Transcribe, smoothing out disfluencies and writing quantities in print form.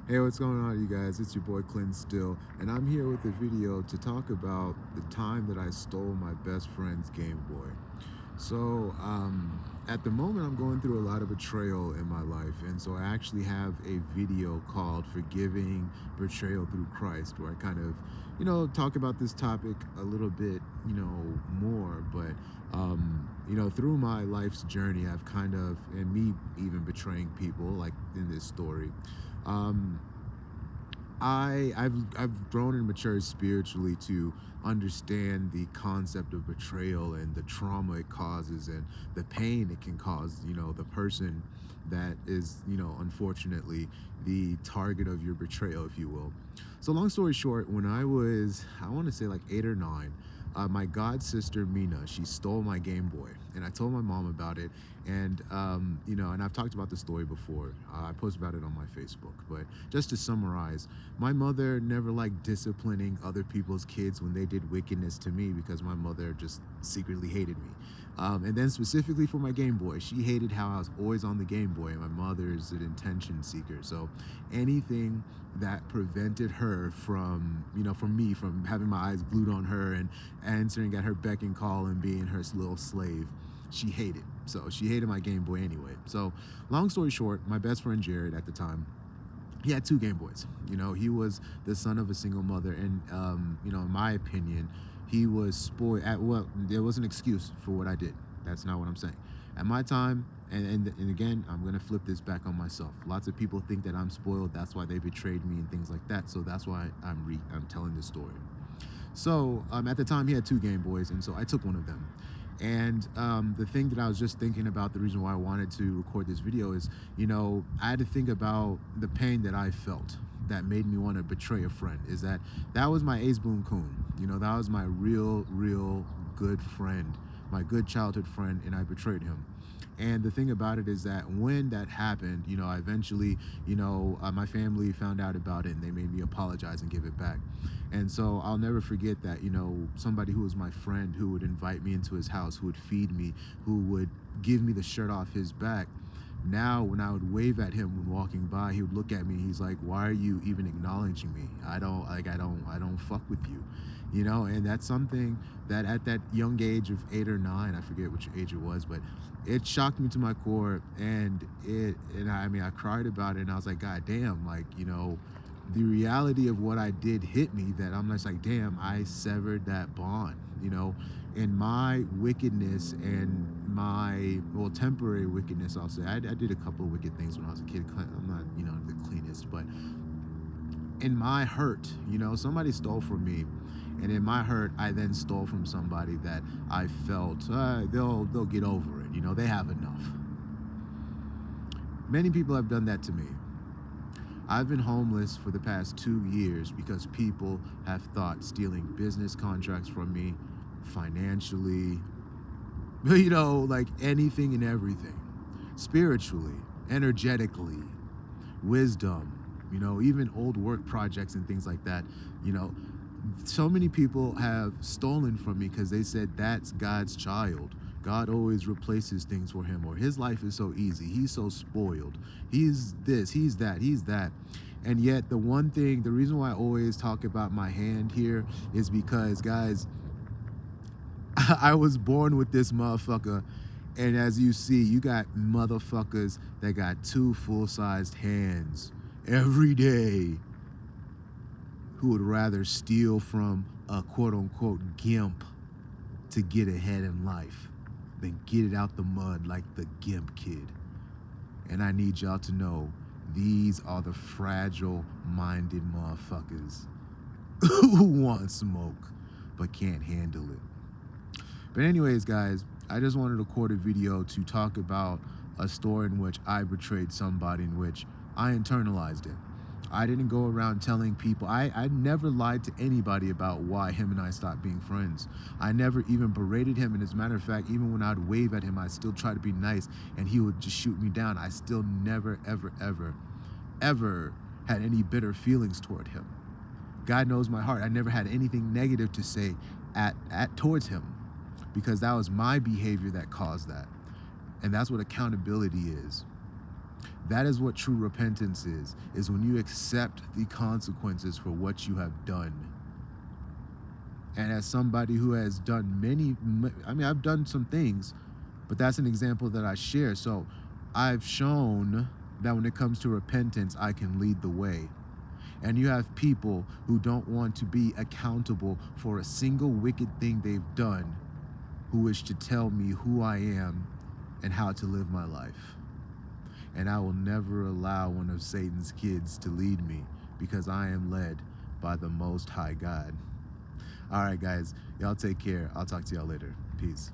Hey, what's going on, you guys? It's your boy Clint Still, and I'm here with a video to talk about the time that I stole my best friend's Game Boy. At the moment, I'm going through a lot of betrayal in my life, and so I actually have a video called Forgiving Betrayal Through Christ, where I kind of, talk about this topic a little bit, more. But through my life's journey, I've kind of, and me even betraying people, like in this story, um, I've grown and matured spiritually to understand the concept of betrayal and the trauma it causes and the pain it can cause, the person that is, unfortunately the target of your betrayal, if you will. So long story short, when I was, I want to say like 8 or 9, my god sister Mina, she stole my Game Boy, and I told my mom about it. And I've talked about the story before. I posted about it on my Facebook. But just to summarize, my mother never liked disciplining other people's kids when they did wickedness to me, because my mother just secretly hated me. And then specifically for my Game Boy, she hated how I was always on the Game Boy. And my mother is an attention seeker, so anything that prevented her from, from me, from having my eyes glued on her and answering at her beck and call and being her little slave, she hated. So she hated my Game Boy anyway. So long story short, my best friend Jared at the time, he had 2 Game Boys. He was the son of a single mother, and in my opinion, he was spoiled. Well, there was an excuse for what I did. That's not what I'm saying. At my time, and again, I'm gonna flip this back on myself. Lots of people think that I'm spoiled. That's why they betrayed me and things like that. So that's why I'm telling this story. So at the time, he had 2 Game Boys, and so I took one of them. And the thing that I was just thinking about, the reason why I wanted to record this video is, I had to think about the pain that I felt that made me want to betray a friend. Is that was my ace boon coon. That was my real good friend, my good childhood friend, and I betrayed him. And the thing about it is that when that happened, I eventually, my family found out about it, and they made me apologize and give it back. And so I'll never forget that, somebody who was my friend, who would invite me into his house, who would feed me, who would give me the shirt off his back. Now, when I would wave at him when walking by, he would look at me. He's like, "Why are you even acknowledging me? I don't fuck with you." And that's something that at that young age of 8 or 9, I forget which age it was, but it shocked me to my core. I cried about it, and I was like, God damn, like, the reality of what I did hit me, that I'm just like, damn, I severed that bond, in my wickedness and my, well, temporary wickedness, I'll say. I did a couple of wicked things when I was a kid. I'm not, the cleanest, but in my hurt, somebody stole from me, and in my hurt, I then stole from somebody that I felt they'll get over it. They have enough. Many people have done that to me. I've been homeless for the past 2 years because people have thought stealing business contracts from me, financially, like anything and everything, spiritually, energetically, wisdom, even old work projects and things like that. you know so many people have stolen from me because they said that's God's child. God always replaces things for him, or his life is so easy, he's so spoiled, he's this, he's that, he's that. And yet the one thing, the reason why I always talk about my hand here is because, guys, I was born with this motherfucker. And as you see, you got motherfuckers that got 2 full-sized hands every day, who would rather steal from a quote-unquote gimp to get ahead in life than get it out the mud like the gimp kid. And I need y'all to know, these are the fragile-minded motherfuckers who want smoke but can't handle it. But anyways, guys, I just wanted to record a video to talk about a story in which I betrayed somebody, in which I internalized it. I didn't go around telling people. I never lied to anybody about why him and I stopped being friends. I never even berated him. And as a matter of fact, even when I'd wave at him, I still try to be nice, and he would just shoot me down. I still never, ever had any bitter feelings toward him. God knows my heart. I never had anything negative to say towards him, because that was my behavior that caused that. And that's what accountability is. That is what true repentance is when you accept the consequences for what you have done. And as somebody who has done I mean, I've done some things, but that's an example that I share. So I've shown that when it comes to repentance, I can lead the way. And you have people who don't want to be accountable for a single wicked thing they've done, who wish to tell me who I am and how to live my life. And I will never allow one of Satan's kids to lead me, because I am led by the Most High God. All right, guys, y'all take care. I'll talk to y'all later. Peace.